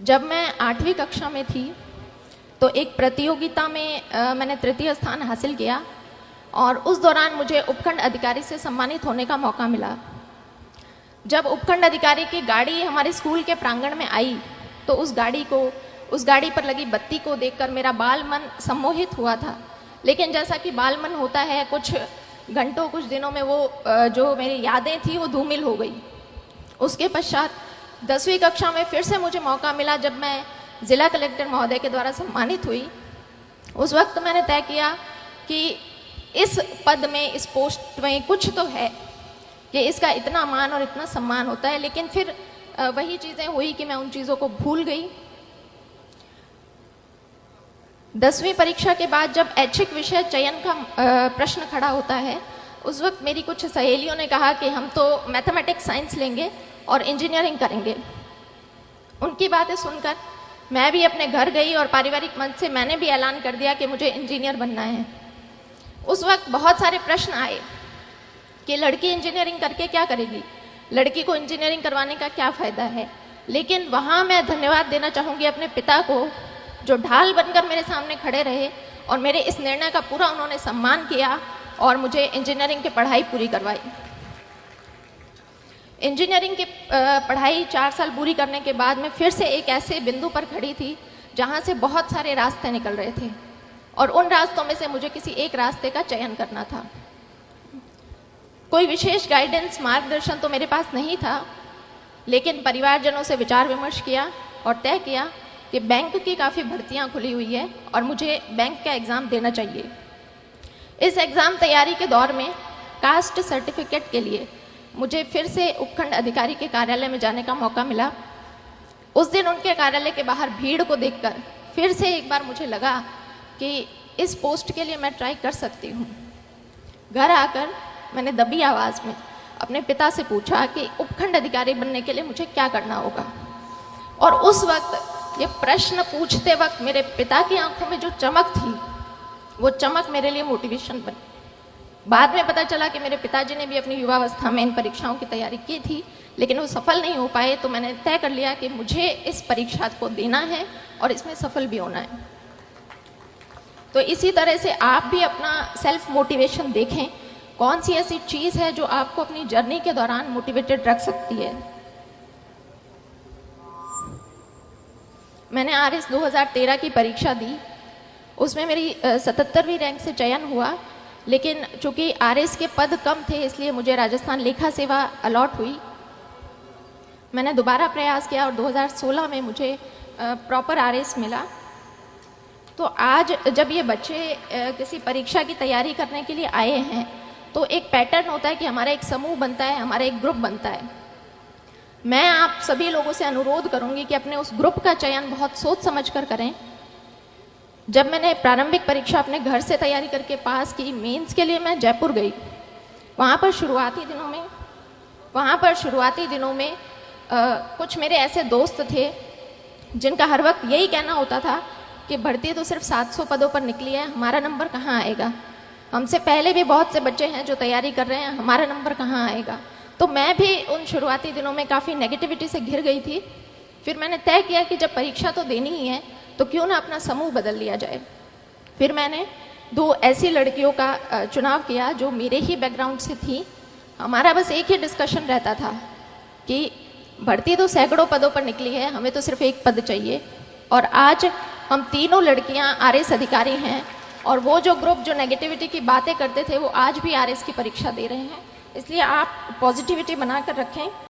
जब मैं 8वीं कक्षा में थी तो एक प्रतियोगिता में मैंने तृतीय स्थान हासिल किया और उस दौरान मुझे उपखंड अधिकारी से सम्मानित होने का मौका मिला। जब उपखंड अधिकारी की गाड़ी हमारे स्कूल के प्रांगण में आई तो उस गाड़ी पर लगी बत्ती को देखकर मेरा बाल मन सम्मोहित हुआ था। लेकिन जैसा कि बाल मन होता है, कुछ घंटों कुछ दिनों में वो जो मेरी यादें थी वो धूमिल हो गई। उसके पश्चात 10वीं कक्षा में फिर से मुझे मौका मिला जब मैं जिला कलेक्टर महोदय के द्वारा सम्मानित हुई। उस वक्त मैंने तय किया कि इस पद में, इस पोस्ट में कुछ तो है कि इसका इतना मान और इतना सम्मान होता है। लेकिन फिर वही चीज़ें हुई कि मैं उन चीज़ों को भूल गई। 10वीं परीक्षा के बाद जब ऐच्छिक विषय चयन का प्रश्न खड़ा होता है, उस वक्त मेरी कुछ सहेलियों ने कहा कि हम तो मैथमेटिक्स साइंस लेंगे और इंजीनियरिंग करेंगे। उनकी बातें सुनकर मैं भी अपने घर गई और पारिवारिक मंच से मैंने भी ऐलान कर दिया कि मुझे इंजीनियर बनना है। उस वक्त बहुत सारे प्रश्न आए कि लड़की इंजीनियरिंग करके क्या करेगी, लड़की को इंजीनियरिंग करवाने का क्या फ़ायदा है। लेकिन वहाँ मैं धन्यवाद देना चाहूँगी अपने पिता को, जो ढाल बनकर मेरे सामने खड़े रहे और मेरे इस निर्णय का पूरा उन्होंने सम्मान किया और मुझे इंजीनियरिंग की पढ़ाई पूरी करवाई। इंजीनियरिंग की पढ़ाई 4 साल पूरी करने के बाद मैं फिर से एक ऐसे बिंदु पर खड़ी थी जहाँ से बहुत सारे रास्ते निकल रहे थे और उन रास्तों में से मुझे किसी एक रास्ते का चयन करना था। कोई विशेष गाइडेंस, मार्गदर्शन तो मेरे पास नहीं था, लेकिन परिवारजनों से विचार विमर्श किया और तय किया कि बैंक की काफ़ी भर्तियां खुली हुई है और मुझे बैंक का एग्ज़ाम देना चाहिए। इस एग्ज़ाम तैयारी के दौर में कास्ट सर्टिफिकेट के लिए मुझे फिर से उपखंड अधिकारी के कार्यालय में जाने का मौका मिला। उस दिन उनके कार्यालय के बाहर भीड़ को देखकर फिर से एक बार मुझे लगा कि इस पोस्ट के लिए मैं ट्राई कर सकती हूँ। घर आकर मैंने दबी आवाज़ में अपने पिता से पूछा कि उपखंड अधिकारी बनने के लिए मुझे क्या करना होगा। और उस वक्त ये प्रश्न पूछते वक्त मेरे पिता की आंखों में जो चमक थी, वो चमक मेरे लिए मोटिवेशन बनी। बाद में पता चला कि मेरे पिताजी ने भी अपनी युवावस्था में इन परीक्षाओं की तैयारी की थी, लेकिन वो सफल नहीं हो पाए। तो मैंने तय कर लिया कि मुझे इस परीक्षा को देना है और इसमें सफल भी होना है। तो इसी तरह से आप भी अपना सेल्फ मोटिवेशन देखें, कौन सी ऐसी चीज़ है जो आपको अपनी जर्नी के दौरान मोटिवेटेड रख सकती है। मैंने RS 2013 की परीक्षा दी, उसमें मेरी 77वीं रैंक से चयन हुआ। लेकिन चूंकि RS के पद कम थे, इसलिए मुझे राजस्थान लेखा सेवा अलॉट हुई। मैंने दोबारा प्रयास किया और 2016 में मुझे प्रॉपर RS मिला। तो आज जब ये बच्चे किसी परीक्षा की तैयारी करने के लिए आए हैं, तो एक पैटर्न होता है कि हमारा एक समूह बनता है, हमारा एक ग्रुप बनता है। मैं आप सभी लोगों से अनुरोध करूंगी कि अपने उस ग्रुप का चयन बहुत सोच समझ कर करें। जब मैंने प्रारंभिक परीक्षा अपने घर से तैयारी करके पास की, मेंस के लिए मैं जयपुर गई। वहाँ पर शुरुआती दिनों में कुछ मेरे ऐसे दोस्त थे जिनका हर वक्त यही कहना होता था कि भर्ती तो सिर्फ 700 पदों पर निकली है, हमारा नंबर कहाँ आएगा। हमसे पहले भी बहुत से बच्चे हैं जो तैयारी कर रहे हैं, हमारा नंबर कहाँ आएगा। तो मैं भी उन शुरुआती दिनों में काफ़ी नेगेटिविटी से घिर गई थी। फिर मैंने तय किया कि जब परीक्षा तो देनी ही है, तो क्यों ना अपना समूह बदल लिया जाए। फिर मैंने 2 ऐसी लड़कियों का चुनाव किया जो मेरे ही बैकग्राउंड से थी। हमारा बस एक ही डिस्कशन रहता था कि भर्ती तो सैकड़ों पदों पर निकली है, हमें तो सिर्फ एक पद चाहिए। और आज हम तीनों लड़कियां RS अधिकारी हैं और वो जो ग्रुप जो नेगेटिविटी की बातें करते थे, वो आज भी RS की परीक्षा दे रहे हैं। इसलिए आप पॉजिटिविटी बनाकर रखें।